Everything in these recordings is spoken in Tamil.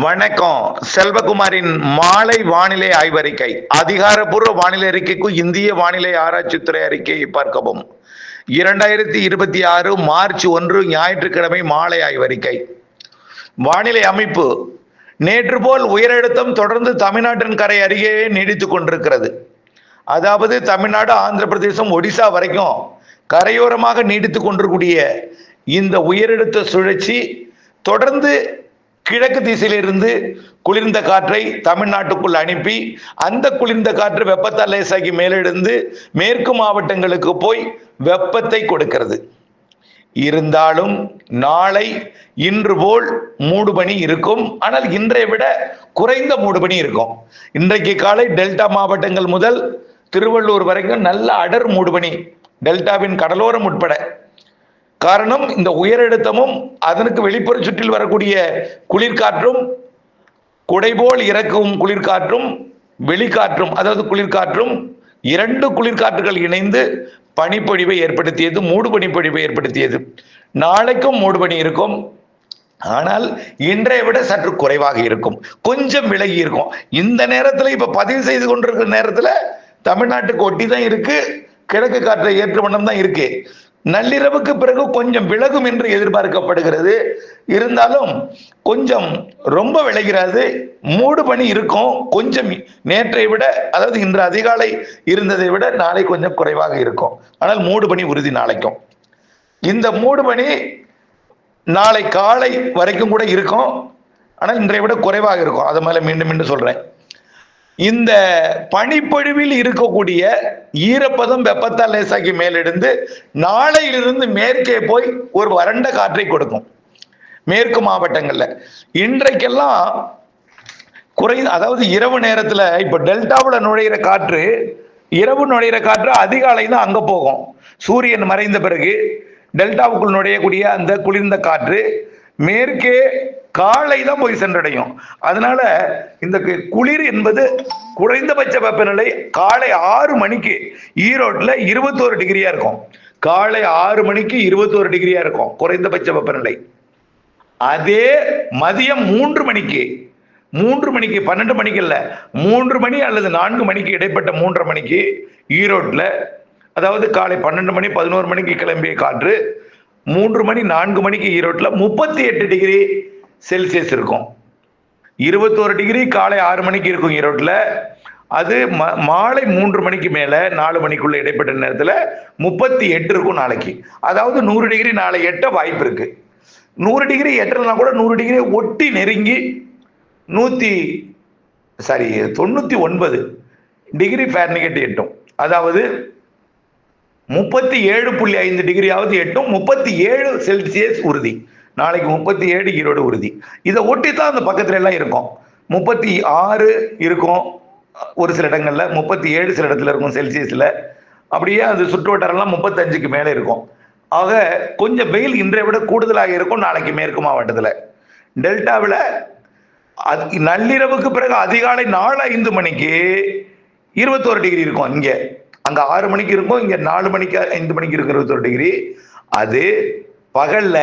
வணக்கம். செல்வகுமாரின் மாலை வானிலை ஆய்வறிக்கை. அதிகாரப்பூர்வ வானிலை அறிக்கைக்கு இந்திய வானிலை ஆராய்ச்சித்துறை அறிக்கையை பார்க்கவும். 2026 மார்ச் 1 ஞாயிற்றுக்கிழமை மாலை ஆய்வறிக்கை. வானிலை அமைப்பு. நேற்று போல் உயரழுத்தம் தொடர்ந்து தமிழ்நாட்டின் கரை அருகே நீடித்துக் கொண்டிருக்கிறது. அதாவது தமிழ்நாடு, ஆந்திர பிரதேசம், ஒடிசா வரைக்கும் கரையோரமாக நீடித்துக் கொண்டிருக்கூடிய இந்த உயரழுத்த சுழற்சி தொடர்ந்து கிழக்கு திசையிலிருந்து குளிர்ந்த காற்றை தமிழ்நாட்டுக்குள் அனுப்பி அந்த குளிர்ந்த காற்று வெப்பத்தால் லேசாகி மேலெழுந்து மேற்கு மாவட்டங்களுக்கு போய் வெப்பத்தை கொடுக்கிறது. இருந்தாலும் நாளை இன்று போல் மூடுபனி இருக்கும். ஆனால் இன்றைய விட குறைந்த மூடுபனி இருக்கும். இன்றைக்கு காலை டெல்டா மாவட்டங்கள் முதல் திருவள்ளூர் வரைக்கும் நல்ல அடர் மூடுபனி, டெல்டாவின் கடலோரம் உட்பட. காரணம், இந்த உயரழுத்தமும் அதற்கு வெளிப்புற சுற்றில் வரக்கூடிய குளிர்காற்றும், குடைபோல் இறக்கும் குளிர்காற்றும், வெளிக்காற்றும் அதாவது குளிர்காற்றும், இரண்டு குளிர்காற்றுகள் இணைந்து பனிப்பொழிவை ஏற்படுத்தியது, மூடு பனிப்பொழிவை ஏற்படுத்தியது. நாளைக்கும் மூடுபனி இருக்கும். ஆனால் இன்றைய விட சற்று குறைவாக இருக்கும், கொஞ்சம் விலகி இருக்கும். இந்த நேரத்தில் இப்ப பதிவு செய்து கொண்டிருக்கிற நேரத்தில் தமிழ்நாட்டுக்கு ஒட்டி தான் இருக்கு, கிழக்கு காற்றை ஏற்று வண்ணம் தான் இருக்கு. நள்ளிரவுக்கு பிறகு கொஞ்சம் விலகும் என்று எதிர்பார்க்கப்படுகிறது. இருந்தாலும் கொஞ்சம் ரொம்ப விலகிறது. மூடு பனி இருக்கும். கொஞ்சம் நேற்றை விட, அதாவது இன்று அதிகாலை இருந்ததை விட நாளை கொஞ்சம் குறைவாக இருக்கும். ஆனால் மூடு பனி உறுதி நாளைக்கும். இந்த மூடு பனி நாளை காலை வரைக்கும் கூட இருக்கும். ஆனால் இன்றைய விட குறைவாக இருக்கும். அதை மேல மீண்டும் மீண்டும் சொல்றேன். இந்த பனிப்பொழிவில் இருக்கக்கூடிய ஈரப்பதம் வெப்பத்தால் லேசாகி மேலெடுந்து நாளையிலிருந்து மேற்கே போய் ஒரு வறண்ட காற்றை கொடுக்கும் மேற்கு மாவட்டங்கள்ல. இன்றைக்கெல்லாம் அதாவது இரவு நேரத்துல இப்ப டெல்டாவுல நுழையிற காற்று, இரவு நுழையிற காற்று அதிகாலை தான் அங்க போகும். சூரியன் மறைந்த பிறகு டெல்டாவுக்குள் நுழையக்கூடிய அந்த குளிர்ந்த காற்று மேற்கே காலை தான் போய் சென்றடையும். அதனால இந்த குளிர் என்பது குறைந்தபட்ச வெப்பநிலை காலை 6 மணிக்கு ஈரோட்டில் 21 டிகிரியா இருக்கும். காலை 6 மணிக்கு 21 டிகிரியா இருக்கும் குறைந்தபட்ச வெப்பநிலை. அதே மதியம் 3 மணிக்கு 12 மணிக்கு இல்ல, 3 மணி அல்லது 4 மணிக்கு இடைப்பட்ட 3:30 மணிக்கு ஈரோட்டில், அதாவது காலை 12 மணி 11 மணிக்கு கிளம்பிய காற்று 3 மணி 4 மணிக்கு ஈரோட்டில் 38 டிகிரி செல்சியஸ் இருக்கும். 21 டிகிரி காலை 6 மணிக்கு இருக்கும் ஈரோட்டில். அது மாலை 3 மணிக்கு மேல 4 மணிக்குள்ள இடைப்பட்ட நேரத்தில் 38 இருக்கும் நாளைக்கு. அதாவது 100 டிகிரி நாளை எட்ட வாய்ப்பு இருக்கு. 100 டிகிரி எட்டலாம் கூட 100 டிகிரி ஒட்டி நெருங்கி 99 டிகிரி ஃபாரன்ஹீட் எட்டும். அதாவது 37.5 டிகிரியாவது எட்டும். 37 செல்சியஸ் உறுதி. நாளைக்கு 37 ஈரோடு உறுதி. இதை ஒட்டி தான் அந்த பக்கத்துல எல்லாம் இருக்கும். 36 இருக்கும் ஒரு சில இடங்கள்ல, 37 சில இடத்துல இருக்கும் செல்சியஸ்ல. அப்படியே அது சுற்று வட்டாரம்லாம் 35க்கு மேல இருக்கும். ஆக கொஞ்சம் வெயில் இன்றைய விட கூடுதலாக இருக்கும் நாளைக்கு மேற்கு மாவட்டத்துல. டெல்டாவில் நள்ளிரவுக்கு பிறகு அதிகாலை 4:05 மணிக்கு 21 டிகிரி இருக்கும். இங்க அங்க 6 மணிக்கு இருக்கும், இங்க 4 மணிக்கு 5 மணிக்கு இருக்கு 21 டிகிரி. அது பகல்ல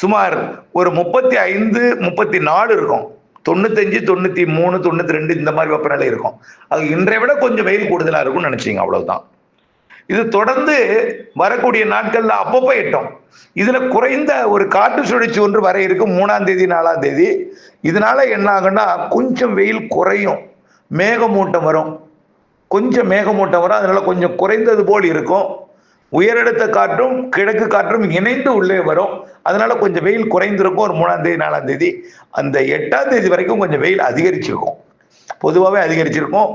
சுமார் ஒரு 35 34 இருக்கும். 95 93 92 இந்த மாதிரி வெப்பநிலை இருக்கும். அது இன்றைய விட கொஞ்சம் வெயில் கூடுதலா இருக்கும்னு நினைச்சீங்க, அவ்வளவுதான். இது தொடர்ந்து வரக்கூடிய நாட்கள்ல அப்பப்போ எட்டும். இதுல குறைந்த ஒரு காற்று சுழற்சி ஒன்று வர இருக்கு 3ஆம் தேதி 4ஆம் தேதி. இதனால என்ன ஆகும்னா கொஞ்சம் வெயில் குறையும், மேகமூட்டம் வரும், கொஞ்சம் மேகமூட்டம் வரும். அதனால கொஞ்சம் குறைந்தது போல் இருக்கும். உயரழுத்த காற்றும் கிழக்கு காற்றும் இணைந்து உள்ளே வரும். அதனால கொஞ்சம் வெயில் குறைந்திருக்கும். ஒரு 3ஆம் தேதி 4ஆம் தேதி, அந்த 8ஆம் தேதி வரைக்கும் கொஞ்சம் வெயில் அதிகரிச்சிருக்கும், பொதுவாகவே அதிகரிச்சிருக்கும்.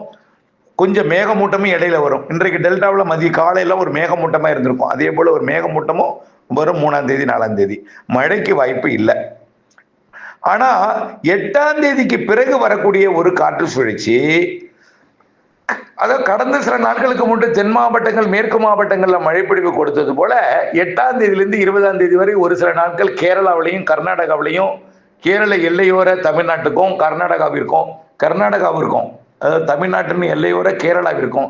கொஞ்சம் மேகமூட்டமும் இடையில வரும். இன்றைக்கு டெல்டாவில் மதிய காலையில ஒரு மேகமூட்டமா இருந்திருக்கும். அதே போல ஒரு மேகமூட்டமும் வரும் 3ஆம் தேதி 4ஆம் தேதி. மழைக்கு வாய்ப்பு இல்லை. ஆனா 8ஆம் தேதிக்கு பிறகு வரக்கூடிய ஒரு காற்று சுழற்சி, அதாவது கடந்த சில நாட்களுக்கு முன்பு தென் மாவட்டங்கள் மேற்கு மாவட்டங்கள்ல மழைப்பொழிவு கொடுத்தது போல 8ஆம் தேதியிலிருந்து 20ஆம் தேதி வரை ஒரு சில நாட்கள் கேரளாவிலையும் கர்நாடகாவிலையும், கேரள எல்லையோர தமிழ்நாட்டுக்கும் கர்நாடகாவிற்கும், அதாவது தமிழ்நாட்டின் எல்லையோர கேரளாவிற்கும்,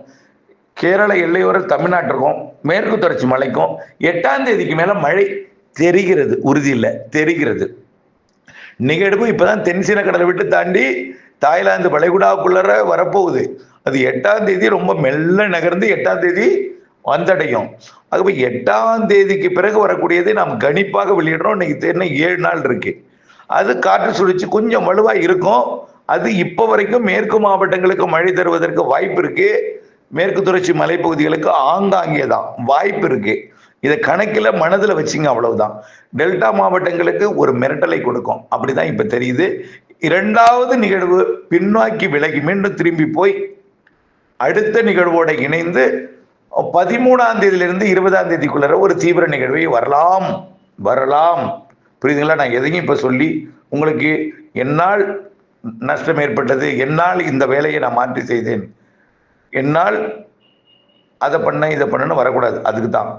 கேரள எல்லையோர தமிழ்நாட்டிற்கும், மேற்கு தொடர்ச்சி மலைக்கும் 8ஆம் தேதிக்கு மேல மழை தெரிகிறது, உறுதி இல்லை, தெரிகிறது. நிகழ்வு இப்பதான் தென்சீன கடலை விட்டு தாண்டி தாய்லாந்து வளைகுடாவுக்குள்ளர வரப்போகுது. அது 8ஆம் தேதி ரொம்ப மெல்ல நகர்ந்து 8ஆம் தேதி வந்தடையும். ஆகவே 8ஆம் தேதிக்கு பிறகு வரக்கூடியதை நாம் கணிப்பாக வெளியிடுறோம். இன்னைக்கு இன்னும் 7 நாள் இருக்கு. அது காற்று சுழற்சி கொஞ்சம் வலுவா இருக்கும். அது இப்ப வரைக்கும் மேற்கு மாவட்டங்களுக்கு மழை தருவதற்கு வாய்ப்பு இருக்கு. மேற்கு தொடர்ச்சி மலைப்பகுதிகளுக்கு ஆங்காங்கே தான் வாய்ப்பு இருக்கு. இதை கணக்கில் மனதில் வச்சிங்க, அவ்வளவுதான். டெல்டா மாவட்டங்களுக்கு ஒரு மிரட்டலை கொடுக்கும், அப்படிதான் இப்ப தெரியுது. 2வது நிகழ்வு பின்னோக்கி விலகி மீண்டும் திரும்பி போய் அடுத்த நிகழ்வோட இணைந்து 13ஆம் தேதியிலிருந்து 20ஆம் தேதிக்குள்ள ஒரு தீவிர நிகழ்வை வரலாம். புரியுதுங்களா? நான் எதையும் இப்ப சொல்லி உங்களுக்கு என்னால் நஷ்டம் ஏற்பட்டது, என்னால் இந்த வேலையை நான் மாற்றி செய்தேன், என்னால் அதை பண்ண இதை பண்ணு வரக்கூடாது. அதுக்கு தான்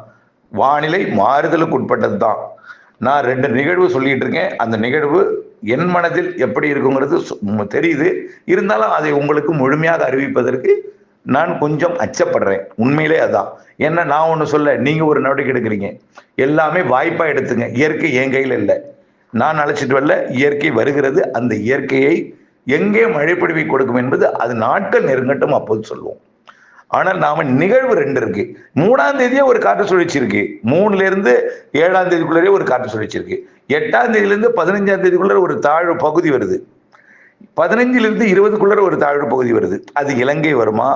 வானிலை மாறுதலுக்கு உட்பட்டது தான். நான் 2 நிகழ்வு சொல்லிட்டு இருக்கேன். அந்த நிகழ்வு என் மனதில் எப்படி இருக்குங்கிறது தெரியுது. இருந்தாலும் அதை உங்களுக்கு முழுமையாக அறிவிப்பதற்கு நான் கொஞ்சம் அச்சப்படுறேன். உண்மையிலே அதான். ஏன்னா நான் ஒன்று சொல்ல, நீங்க ஒரு நடவடிக்கை எடுக்கிறீங்க. எல்லாமே வாய்ப்பா எடுத்துங்க. இயற்கை என் கையில் இல்லை, நான் அழைச்சிட்டு வரல, இயற்கை வருகிறது. அந்த இயற்கையை எங்கே மழைப்பொழிவை கொடுக்கும் என்பது அது நாட்கள் நெருங்கட்டும், அப்போது சொல்லுவோம். ஆனால் நாம நிகழ்வு 2 இருக்கு. 3ஆம் தேதியே ஒரு காற்று சுழற்சி இருக்கு. 3ல இருந்து 7ஆம் தேதிக்குள்ளே ஒரு காற்று சுழற்சி இருக்கு. 8ஆம் தேதியிலிருந்து 15ஆம் தேதிக்குள்ள ஒரு தாழ்வு பகுதி வருது. 15லிருந்து 20க்குள்ள ஒரு தாழ்வு பகுதி வருது. அது இலங்கை வருமா,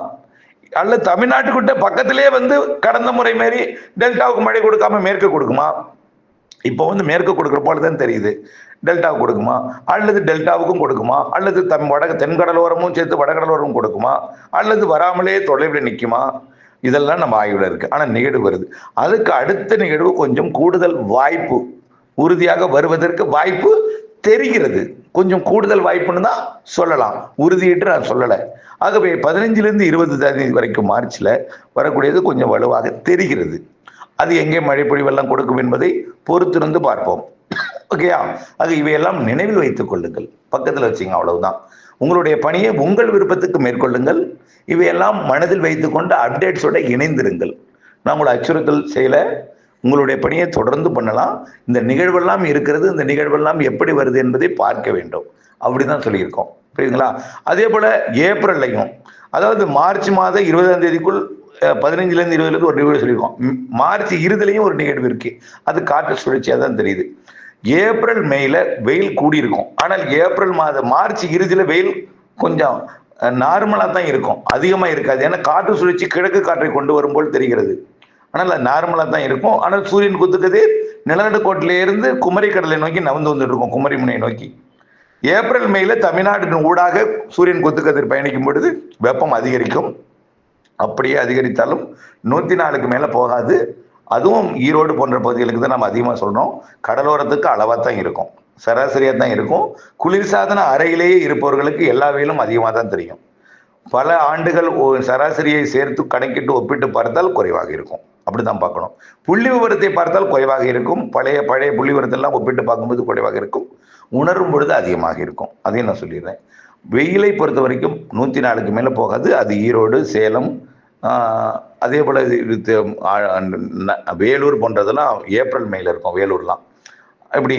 அல்ல தமிழ்நாட்டுக்கிட்ட பக்கத்திலே வந்து கடந்த முறை மாரி டெல்டாவுக்கு மழை கொடுக்காம மேற்கு கொடுக்குமா? இப்போ வந்து மேற்கு கொடுக்குற போலதான் தெரியுது. டெல்டாவுக்கு கொடுக்குமா, அல்லது டெல்டாவுக்கும் கொடுக்குமா, அல்லது தென்கடலோரமும் சேர்த்து வடகடலோரமும் கொடுக்குமா, அல்லது வராமலே தொலைவில் நிற்குமா? இதெல்லாம் நம்ம ஆய்வுல இருக்கு. ஆனா நிகழ்வு வருது. அதுக்கு அடுத்த நிகழ்வு கொஞ்சம் கூடுதல் வாய்ப்பு, உறுதியாக வருவதற்கு வாய்ப்பு தெரிகிறது. கொஞ்சம் கூடுதல் வாய்ப்புன்னு தான் சொல்லலாம், உறுதியிட்டு நான் சொல்லலை. ஆகவே 15லிருந்து 20 தேதி வரைக்கும் மார்ச்ல வரக்கூடியது கொஞ்சம் வலுவாக தெரிகிறது. அது எங்கே மழை பொழிவெல்லாம் கொடுக்கும் என்பதை பொறுத்திருந்து பார்ப்போம். ஓகேயா? அது இவையெல்லாம் நினைவில் வைத்துக் கொள்ளுங்கள், பக்கத்தில் வச்சுங்க, அவ்வளவுதான். உங்களுடைய பணியை உங்கள் விருப்பத்துக்கு மேற்கொள்ளுங்கள். இவையெல்லாம் மனதில் வைத்துக்கொண்டு அப்டேட்ஸோட இணைந்திருங்கள். நான் உங்களை அச்சுறுத்தல் செய்யல, உங்களுடைய பணியை தொடர்ந்து பண்ணலாம். இந்த நிகழ்வெல்லாம் இருக்கிறது, இந்த நிகழ்வெல்லாம் எப்படி வருது என்பதை பார்க்க வேண்டும். அப்படிதான் சொல்லியிருக்கோம். புரியுதுங்களா? அதே போல ஏப்ரல்லையும், அதாவது மார்ச் மாதம் 20ஆம் தேதிக்குள் 15லிருந்து 20லிருந்து ஒரு நிகழ்வு சொல்லியிருக்கோம். மார்ச் இறுதிலையும் ஒரு நிகழ்வு இருக்கு. அது காற்று சுழற்சியாக தான் தெரியுது. ஏப்ரல் மேல வெயில் கூடியிருக்கும். ஆனால் ஏப்ரல் மார்ச் இறுதியில வெயில் கொஞ்சம் நார்மலா தான் இருக்கும், அதிகமா இருக்காது. ஏன்னா காற்று சுழற்சி கிழக்கு காற்றை கொண்டு வரும் போல் தெரிகிறது. ஆனால் அது நார்மலா தான் இருக்கும். ஆனால் சூரியன் குத்துக்கிறது நிலநடுக்கோட்டில இருந்து குமரி கடலை நோக்கி நகர்ந்து வந்துட்டு இருக்கும், குமரி முனையை நோக்கி. ஏப்ரல் மேல தமிழ்நாட்டின் ஊடாக சூரியன் குத்துக்கதிர் பயணிக்கும் பொழுது வெப்பம் அதிகரிக்கும். அப்படியே அதிகரித்தாலும் 104க்கு மேல போகாது. அதுவும் ஈரோடு போன்ற பகுதிகளுக்கு தான் நம்ம அதிகமாக சொல்றோம். கடலோரத்துக்கு அளவாக தான் இருக்கும், சராசரியாக தான் இருக்கும். குளிர்சாதன அறையிலேயே இருப்பவர்களுக்கு எல்லா வெயிலும் அதிகமாக தான் தெரியும். பல ஆண்டுகள் சராசரியை சேர்த்து கணக்கிட்டு ஒப்பிட்டு பார்த்தால் குறைவாக இருக்கும். அப்படிதான் பார்க்கணும். புள்ளி விவரத்தை பார்த்தால் குறைவாக இருக்கும். பழைய புள்ளி விவரத்தெல்லாம் ஒப்பிட்டு பார்க்கும்போது குறைவாக இருக்கும். உணரும் பொழுது அதிகமாக இருக்கும். அதையும் நான் சொல்லிடுறேன். வெயிலை பொறுத்த வரைக்கும் 104க்கு மேல போகாது. அது ஈரோடு, சேலம், அதே போல வேலூர் போன்றதெல்லாம் ஏப்ரல் மேல இருக்கும். வேலூர்லாம் இப்படி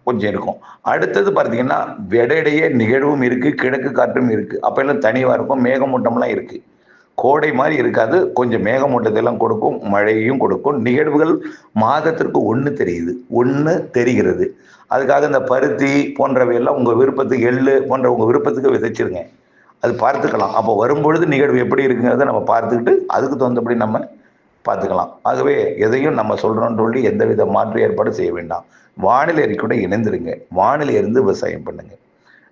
கொஞ்சம் இருக்கும். அடுத்தது பார்த்தீங்கன்னா விடையிடையே நிகழ்வும் இருக்கு, கிழக்கு காற்றும் இருக்கு. அப்ப எல்லாம் தனிவா இருக்கும், மேகமூட்டம்லாம் இருக்கு. கோடை மாதிரி இருக்காது, கொஞ்சம் மேகமூட்டத்தெல்லாம் கொடுக்கும், மழையும் கொடுக்கும். நிகழ்வுகள் மாதத்திற்கு ஒன்று தெரிகிறது. அதுக்காக இந்த பருத்தி போன்றவையெல்லாம் உங்க விருப்பத்துக்கு, எள்ளு போன்ற உங்க விருப்பத்துக்கு விதைச்சிருங்க. அது பார்த்துக்கலாம். அப்போ வரும்பொழுது நிகழ்வு எப்படி இருக்குங்கிறத நம்ம பார்த்துக்கிட்டு அதுக்கு தகுந்தபடி நம்ம பார்த்துக்கலாம். ஆகவே எதையும் நம்ம சொல்றோம்னு சொல்லி எந்தவித மாற்று ஏற்பாடு செய்ய வேண்டாம். வானிலை அறிக்கையோட இணைந்துருங்க. வானிலை இருந்து விவசாயம் பண்ணுங்க.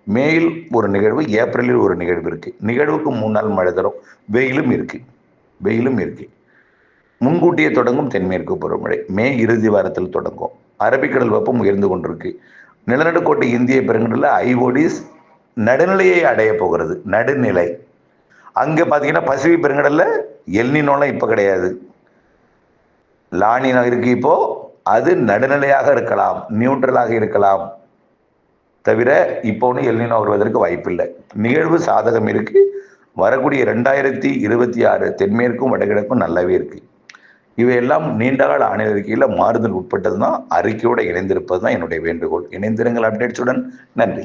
மேயில் ஒரு நிகழ்வு, ஏப்ரலில் ஒரு நிகழ்வு இருக்கு. நிகழ்வுக்கு 3 நாள் மழை தரும். வெயிலும் இருக்கு. முன்கூட்டியே தொடங்கும் தென்மேற்கு பருவமழை மே இறுதி வாரத்தில் தொடங்கும். அரபிக்கடல் வெப்பம் உயர்ந்து கொண்டிருக்கு. நிலநடுக்கோட்டை இந்திய பெருங்கடல்ல ஐஓடிஸ் நடுநிலையை அடைய போகிறது. நடுநிலை அங்க பாத்தீங்கன்னா பசிபிக் பெருங்கடல்ல எல்னினோலாம் இப்ப கிடையாது, லானினோ இருக்கு. இப்போ அது நடுநிலையாக இருக்கலாம், நியூட்ரலாக இருக்கலாம். தவிர இப்போ ஒன்றும் எல்னினோ வருவதற்கு வாய்ப்பில்லை. நிகழ்வு சாதகம் இருக்கு. வரக்கூடிய 2026 தென்மேற்கும் வடகிழக்கும் நல்லாவே இருக்கு. இவையெல்லாம் நீண்டகால வானிலை அறிக்கையில் மாறுதல் உட்பட்டது தான். அறிக்கையோடு இணைந்திருப்பது தான் என்னுடைய வேண்டுகோள். இணைந்திருங்கள் அப்டேட்ஸுடன். நன்றி.